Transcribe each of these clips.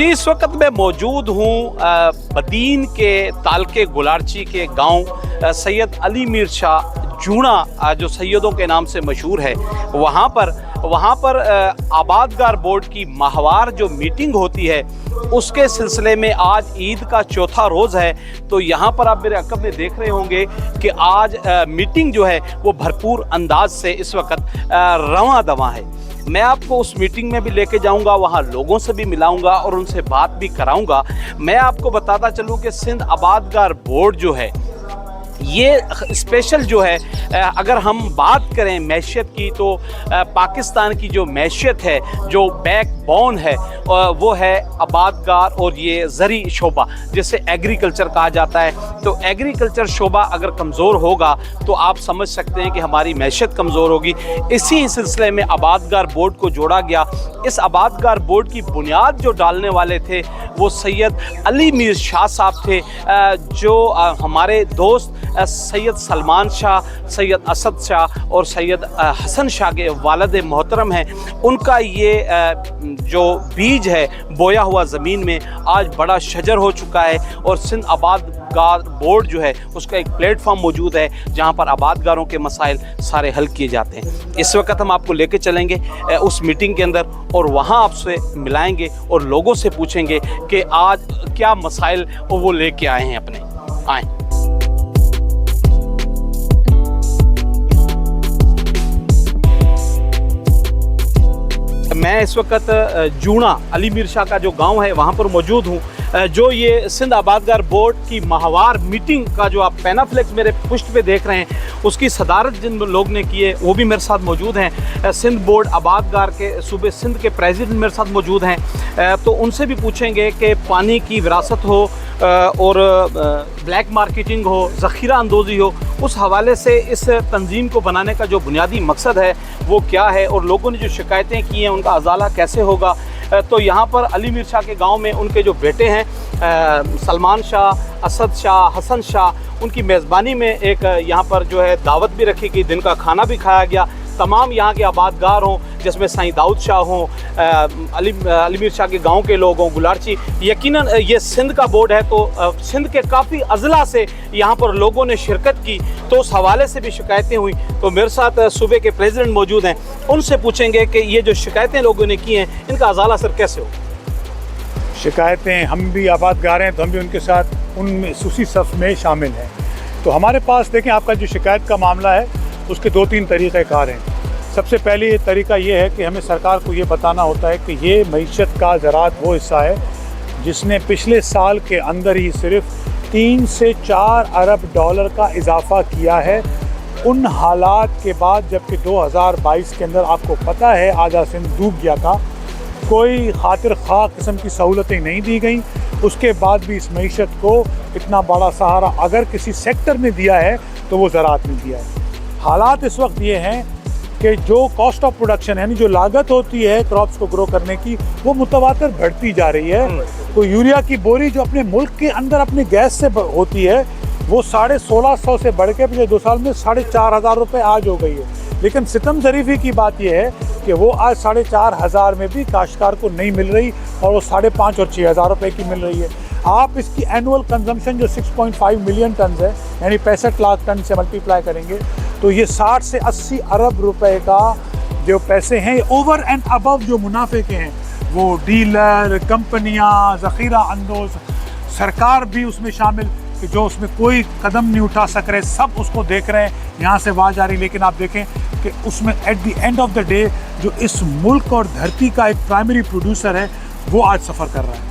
जी, इस वक्त मैं मौजूद हूँ बदीन के तालके गुलारची के गांव सैयद अली मीर शाह जूना जो सैयदों के नाम से मशहूर है वहाँ पर आबादगार बोर्ड की माहवार जो मीटिंग होती है उसके सिलसिले में आज ईद का चौथा रोज़ है। तो यहाँ पर आप मेरे अक़ब में देख रहे होंगे कि आज मीटिंग जो है वो भरपूर अंदाज से इस वक्त रवां दवां है। मैं आपको उस मीटिंग में भी लेके जाऊंगा, वहाँ लोगों से भी मिलाऊंगा और उनसे बात भी कराऊंगा। मैं आपको बताता चलूँ कि सिंध आबादगार बोर्ड जो है ये स्पेशल जो है, अगर हम बात करें मैशियत की तो पाकिस्तान की जो मैशियत है, जो बैकबोन है वो है आबादगार और ये ज़री शोबा जिसे एग्रीकल्चर कहा जाता है। तो एग्रीकल्चर शोबा अगर कमज़ोर होगा तो आप समझ सकते हैं कि हमारी मैशियत कमज़ोर होगी। इसी सिलसिले में आबादगार बोर्ड को जोड़ा गया। इस आबादगार बोर्ड की बुनियाद जो डालने वाले थे वो सैयद अली मीर शाह साहब थे, जो हमारे दोस्त सैयद सलमान शाह, सैयद असद शाह और सैयद हसन शाह के वालिद मोहतरम हैं। उनका ये जो बीज है बोया हुआ ज़मीन में आज बड़ा शजर हो चुका है और सिंध आबादगार बोर्ड जो है उसका एक प्लेटफॉर्म मौजूद है जहाँ पर आबादगारों के मसाइल सारे हल किए जाते हैं। इस वक्त हम आपको लेके चलेंगे उस मीटिंग के अंदर और वहाँ आपसे मिलाएंगे और लोगों से पूछेंगे कि आज क्या मसाइल वो लेके आए हैं अपने। आएँ। मैं इस वक्त जूना अली मीर शाह का जो गांव है वहां पर मौजूद हूं। जो ये सिंध आबादगार बोर्ड की माहवार मीटिंग का जो आप पैनाफ्लेक्स मेरे पुष्ट पे देख रहे हैं उसकी सदारत जिन लोग ने की है वो भी मेरे साथ मौजूद हैं। सिंध बोर्ड आबादगार के सूबे सिंध के प्रेसिडेंट मेरे साथ मौजूद हैं। तो उनसे भी पूछेंगे कि पानी की विरासत हो और ब्लैक मार्केटिंग हो, ज़ख़ीरा अंदोज़ी हो, उस हवाले से इस तंजीम को बनाने का जो बुनियादी मकसद है वो क्या है और लोगों ने जो शिकायतें की हैं उनका अजाला कैसे होगा। तो यहाँ पर अली मीर शाह के गांव में उनके जो बेटे हैं सलमान शाह, असद शाह, हसन शाह, उनकी मेज़बानी में एक यहाँ पर जो है दावत भी रखी गई, दिन का खाना भी खाया गया। तमाम यहाँ के आबादगार हों जिसमें साईं दाऊद शाह हों, अली मीर शाह के गांव के लोग हों, गुलारची, यकीनन ये सिंध का बोर्ड है तो सिंध के काफ़ी अजला से यहाँ पर लोगों ने शिरकत की तो उस हवाले से भी शिकायतें हुई। तो मेरे साथ सूबे के प्रेसिडेंट मौजूद हैं, उनसे पूछेंगे कि ये जो शिकायतें लोगों ने की हैं इनका अजाला असर कैसे हो। शिकायतें, हम भी आबादगार हैं तो हम भी उनके साथ उनमें उसी सफ़ में शामिल हैं। तो हमारे पास देखें आपका जो शिकायत का मामला है उसके 2-3 तरीक़ेकार हैं। सबसे पहले तरीका ये है कि हमें सरकार को ये बताना होता है कि ये मईशत का ज़राअत वो हिस्सा है जिसने पिछले साल के अंदर ही सिर्फ 3 से 4 अरब डॉलर का इजाफ़ा किया है उन हालात के बाद, जबकि 2022 के अंदर आपको पता है आधा सिंध डूब गया था, कोई खातिर ख़्वाह किस्म की सहूलतें नहीं दी गई। उसके बाद भी इस मईशत को इतना बड़ा सहारा अगर किसी सेक्टर में दिया है तो वो ज़राअत में दिया है। हालात इस वक्त ये हैं कि जो कॉस्ट ऑफ प्रोडक्शन यानी जो लागत होती है क्रॉप्स को ग्रो करने की वो मुतवातर बढ़ती जा रही है। तो यूरिया की बोरी जो अपने मुल्क के अंदर अपने गैस से होती है वो 1650 से बढ़ के पिछले 2 साल में 4500 रुपये आज हो गई है। लेकिन सितम ज़रीफ़ी की बात यह है कि वो आज 4500 में भी काश्तकार को नहीं मिल रही और वो 5,500 और 6,000 रुपये की मिल रही है। आप इसकी एनुअल कंजम्पशन जो 6.5 मिलियन टन है यानी 65 लाख टन से मल्टीप्लाई करेंगे तो ये 60 से 80 अरब रुपए का जो पैसे हैं ओवर एंड अबव जो मुनाफे के हैं वो डीलर, कंपनियां, ज़ख़ीरा अंदोज़, सरकार भी उसमें शामिल कि जो उसमें कोई कदम नहीं उठा सक रहे, सब उसको देख रहे हैं, यहाँ से वहाँ जा रही। लेकिन आप देखें कि उसमें at the end of the day जो इस मुल्क और धरती का एक प्राइमरी प्रोड्यूसर है वो आज सफ़र कर रहा है।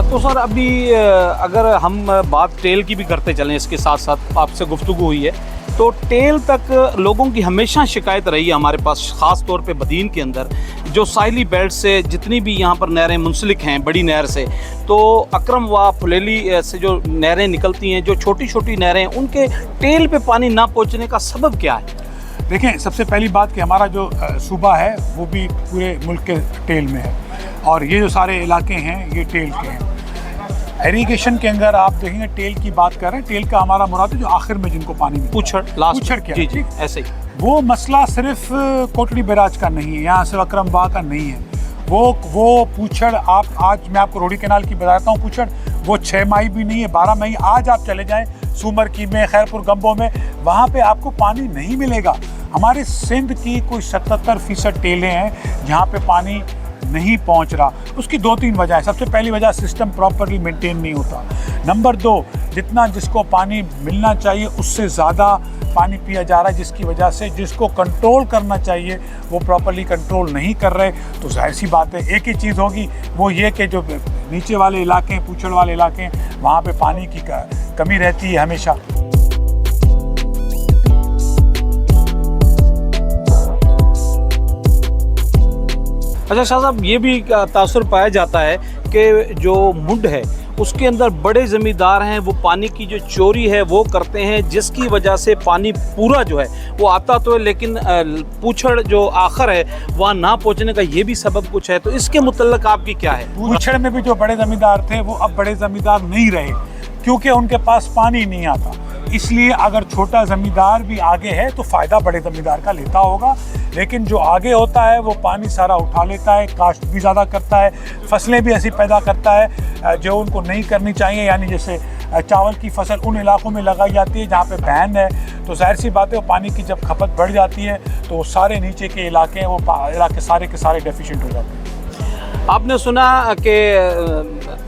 तो सर अभी अगर हम बात टेल की भी करते चलें, इसके साथ साथ आपसे गुफ्तगू हुई है तो टेल तक लोगों की हमेशा शिकायत रही है हमारे पास, ख़ास तौर पे बदीन के अंदर जो साइली बेल्ट से जितनी भी यहाँ पर नहरें मुंसलिक हैं बड़ी नहर से, तो अकरम व फुलेली से जो नहरें निकलती हैं, जो छोटी छोटी नहरें, उनके टेल पे पानी ना पहुँचने का सबब क्या है? देखें, सबसे पहली बात कि हमारा जो सूबा है वो भी पूरे मुल्क के टेल में है और ये जो सारे इलाके हैं ये टेल के हैं। इरीगेशन के अंदर आप देखेंगे टेल की बात कर रहे हैं, टेल का हमारा मुराद है जो आखिर में जिनको पानी में पूछड़, लास्ट पूछड़ क्या जी जी ऐसे ही वो मसला सिर्फ कोटली बैराज का नहीं है, यहाँ सिर्फ अकरम बाग का नहीं है। वो पूछड़, आप आज मैं आपको रोडी कैनाल की बताता हूँ पूछड़, वो 6 माही भी नहीं है, 12 माही। आज आप चले जाएं सुमरकी में, खैरपुर गंबो में, वहाँ पे आपको पानी नहीं मिलेगा। हमारे सिंध की कोई 77% टेलें हैं जहाँ पे पानी नहीं पहुँच रहा। उसकी 2-3 वजह है। सबसे पहली वजह, सिस्टम प्रॉपरली मेंटेन नहीं होता। नंबर 2, जितना जिसको पानी मिलना चाहिए उससे ज़्यादा पानी पिया जा रहा है, जिसकी वजह से जिसको कंट्रोल करना चाहिए वो प्रॉपरली कंट्रोल नहीं कर रहे। तो जाहिर सी बात है एक ही चीज़ होगी, वो ये कि जो नीचे वाले इलाके हैं, पूछड़ वाले इलाके हैं, वहाँ पे पानी की कमी रहती है हमेशा। अच्छा शाह साहब, ये भी तासुर पाया जाता है कि जो मुड है उसके अंदर बड़े ज़मींदार हैं, वो पानी की जो चोरी है वो करते हैं, जिसकी वजह से पानी पूरा जो है वो आता तो है लेकिन पूछड़ जो आखिर है वहाँ ना पहुँचने का ये भी सबब कुछ है। तो इसके मुतल्लिक आपकी क्या है? पूछड़ में भी जो बड़े ज़मींदार थे वो अब बड़े ज़मींदार नहीं रहे, क्योंकि उनके पास पानी नहीं आता। इसलिए अगर छोटा ज़मींदार भी आगे है तो फ़ायदा बड़े ज़मींदार का लेता होगा, लेकिन जो आगे होता है वो पानी सारा उठा लेता है, काश्त भी ज़्यादा करता है, फसलें भी ऐसी पैदा करता है जो उनको नहीं करनी चाहिए। यानी जैसे चावल की फसल उन इलाकों में लगाई जाती है जहाँ पे बैन है, तो जाहिर सी बात है वो पानी की जब खपत बढ़ जाती है तो वो सारे नीचे के इलाके हैं, वो इलाके सारे के सारे डेफिशिएंट हो जाते हैं। आपने सुना कि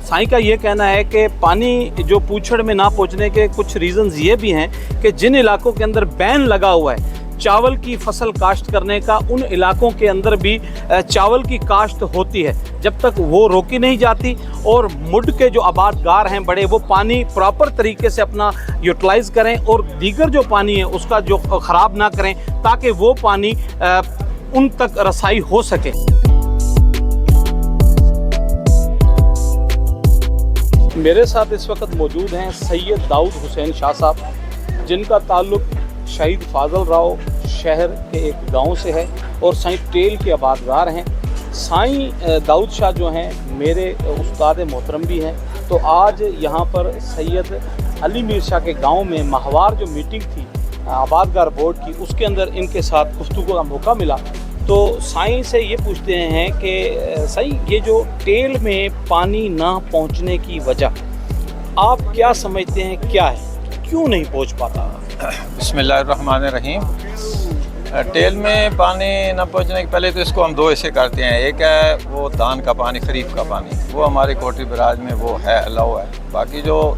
साईं का ये कहना है कि पानी जो पूछड़ में ना पहुंचने के कुछ रीज़न्स ये भी हैं कि जिन इलाकों के अंदर बैन लगा हुआ है चावल की फसल काश्त करने का, उन इलाकों के अंदर भी चावल की काश्त होती है। जब तक वो रोकी नहीं जाती और मुड के जो आबादगार हैं बड़े, वो पानी प्रॉपर तरीके से अपना यूटिलाइज़ करें और दीगर जो पानी है उसका जो ख़राब ना करें, ताकि वो पानी उन तक रसाई हो सके। मेरे साथ इस वक्त मौजूद हैं सैयद दाऊद हुसैन शाह साहब, जिनका ताल्लुक़ शहीद फाजल राव शहर के एक गांव से है और साईं टेल के आबादगार हैं। साईं दाऊद शाह जो हैं मेरे उस्ताद मोहतरम भी हैं। तो आज यहाँ पर सैयद अली मीर शाह के गांव में माहवार जो मीटिंग थी आबादगार बोर्ड की, उसके अंदर इनके साथ गुफ्तगू का मौका मिला। तो साईं से ये पूछते हैं कि साईं, ये जो टेल में पानी ना पहुंचने की वजह आप क्या समझते हैं, क्या है, क्यों नहीं पहुंच पाता? बिस्मिल्लाहिर्रहमानिर्रहीम। टेल में पानी न पहुंचने के पहले तो इसको हम 2 हिस्से करते हैं। एक है वो धान का पानी, खरीफ का पानी, वो हमारे कोटली बराज में वो है, अलाउ है। बाकी जो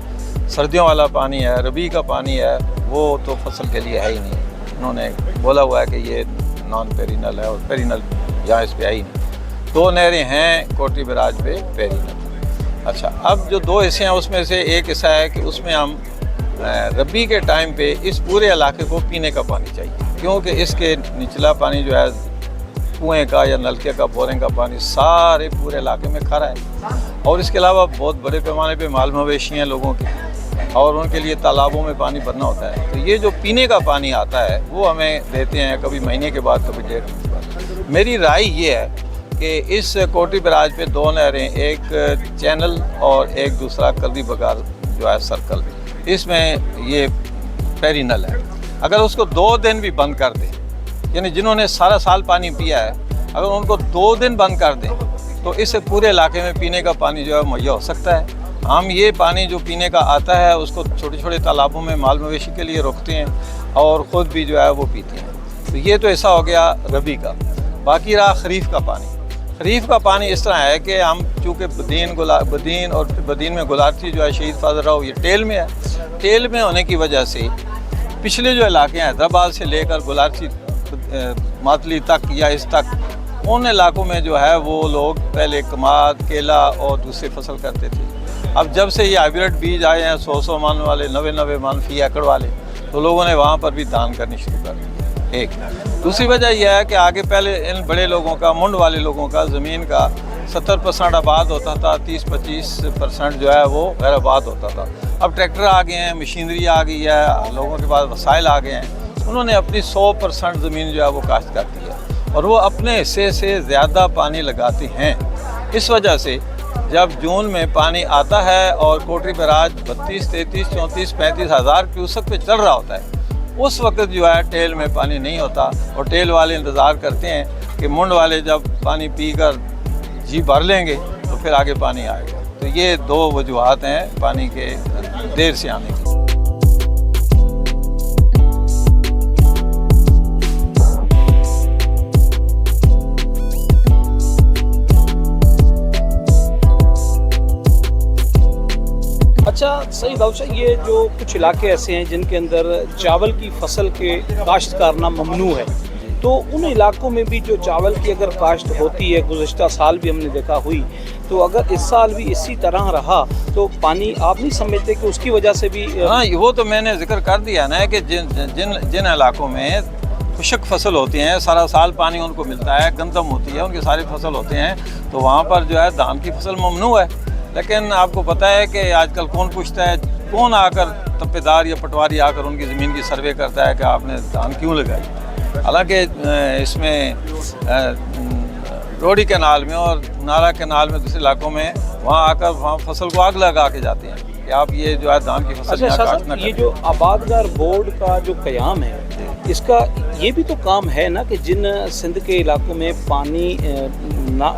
सर्दियों वाला पानी है, रबी का पानी है, वो तो फसल के लिए है ही नहीं। उन्होंने बोला हुआ है कि ये नॉन पेरिनल है और पेरिनल यहाँ इस पे आई नहीं। 2 नहरें हैं कोटली बराज पे पेरिनल। अच्छा, अब जो 2 हिस्से हैं उसमें से एक हिस्सा है कि उसमें हम रबी के टाइम पे इस पूरे इलाके को पीने का पानी चाहिए, क्योंकि इसके निचला पानी जो है कुएँ का या नलके का, बोरिंग का पानी सारे पूरे इलाके में खरा है। और इसके अलावा बहुत बड़े पैमाने पे माल मवेशी हैं लोगों के, और उनके लिए तालाबों में पानी भरना होता है। तो ये जो पीने का पानी आता है वो हमें देते हैं कभी महीने के बाद, कभी 1.5 महीने के बाद। मेरी राय ये है कि इस कोटली बराज पे 2 नहरें, एक चैनल और एक दूसरा कल्दी बगार जो है सर्कल, इसमें ये पेरिनल है। अगर उसको 2 दिन भी बंद कर दें, यानी जिन्होंने सारा साल पानी पिया है, अगर उनको 2 दिन बंद कर दें तो इस पूरे इलाके में पीने का पानी जो है मुहैया हो सकता है। हम ये पानी जो पीने का आता है उसको छोटे छोटे तालाबों में माल मवेशी के लिए रोकते हैं और ख़ुद भी जो है वो पीते हैं। तो ये तो ऐसा हो गया रबी का। बाकी रहा खरीफ का पानी। खरीफ का पानी इस तरह है कि हम चूँकि बदीन और बदीन में गुलारती जो है शहीद फाजल राव, ये टेल में है। टेल में होने की वजह से पिछले जो इलाके हैं हैदराबाद से लेकर गुलारती मातली तक या इस तक, उन इलाकों में जो है वो लोग पहले कमाद, केला और दूसरी फसल करते थे। अब जब से ये हाइब्रिड बीज आए हैं 100 मन वाले, 90 मन फी एकड़ वाले, तो लोगों ने वहाँ पर भी दान करनी शुरू कर दी। एक दूसरी वजह यह है कि आगे पहले इन बड़े लोगों का, मुंड वाले लोगों का ज़मीन का 70% आबाद होता था, 30-25% जो है वो गैर आबाद होता था। अब ट्रैक्टर आ गए हैं, मशीनरी आ गई है, लोगों के पास वसाइल आ गए हैं, उन्होंने अपनी 100% ज़मीन जो है वो काश्त कर दी है और वो अपने हिस्से से ज़्यादा पानी लगाते हैं। इस वजह से जब जून में पानी आता है और कोटली बराज 32, 33, 34, 35 हज़ार क्यूसेक पे चल रहा होता है, उस वक्त जो है टेल में पानी नहीं होता और टेल वाले इंतज़ार करते हैं कि मुंड वाले जब पानी पीकर जी भर लेंगे तो फिर आगे पानी आएगा। तो ये दो वजूहात हैं पानी के देर से आने की। अच्छा सही दाऊद साहब, ये जो कुछ इलाके ऐसे हैं जिनके अंदर चावल की फसल के काश्त करना ममनू है, तो उन इलाकों में भी जो चावल की अगर काश्त होती है, गुज़श्ता साल भी हमने देखा हुई, तो अगर इस साल भी इसी तरह रहा तो पानी आप नहीं समझते कि उसकी वजह से भी? हाँ, वो तो मैंने जिक्र कर दिया ना कि जिन इलाकों में खुशक फसल होती हैं, सारा साल पानी उनको मिलता है, गंदम होती है, उनकी सारी फसल होते हैं, तो वहाँ पर जो है धान की फसल ममनू है। लेकिन आपको पता है कि आजकल कौन पूछता है, कौन आकर तप्पेदार या पटवारी आकर उनकी ज़मीन की सर्वे करता है कि आपने धान क्यों लगाई। हालांकि इसमें रोडी कैनाल में और नारा कैनाल में दूसरे इलाकों में वहाँ आकर वहाँ फसल को आग लगा के जाते हैं कि आप ये जो है धान की फसल अच्छा काश्त न ये करें। जो आबादगार बोर्ड का जो क़याम है, इसका ये भी तो काम है ना कि जिन सिंध के इलाकों में पानी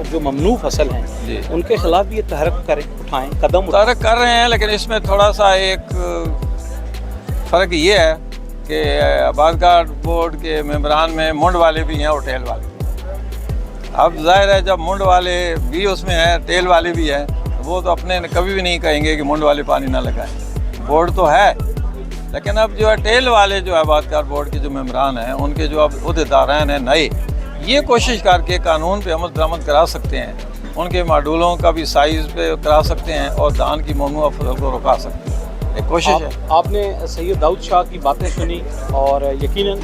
जो ममनू फसल जी। हैं उनके खिलाफ ये तहरक करें, उठाएं, कदम उठाएं। तहरीक कर रहे हैं, लेकिन इसमें थोड़ा सा एक फ़र्क ये है कि आबादगार बोर्ड के मेंबरान में मुंड वाले भी हैं और टेल वाले भी हैं। अब जाहिर है जब मुंड वाले भी उसमें हैं, टेल वाले भी हैं, तो वो तो अपने कभी भी नहीं कहेंगे कि मुंड वाले पानी ना लगाएं। बोर्ड तो है, लेकिन अब जो है टेल वाले जो आबादगार बोर्ड के जो मेंबरान हैं, उनके जो अब उहदेदारान हैं नए, ये कोशिश करके कानून पे अमल दरामद करा सकते हैं, उनके मॉडूलों का भी साइज़ पे करा सकते हैं और धान की ममनूआ फसल को रुका सकते हैं। एक कोशिश है। आपने सैयद दाऊद शाह की बातें सुनी और यकीनन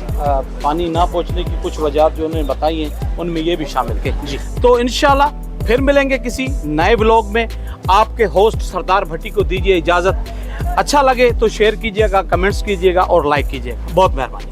पानी ना पहुंचने की कुछ वजह जो उन्होंने बताई हैं उनमें ये भी शामिल है जी। तो इंशाल्लाह फिर मिलेंगे किसी नए ब्लॉग में। आपके होस्ट सरदार भट्टी को दीजिए इजाज़त। अच्छा लगे तो शेयर कीजिएगा, कमेंट्स कीजिएगा और लाइक कीजिएगा। बहुत मेहरबानी।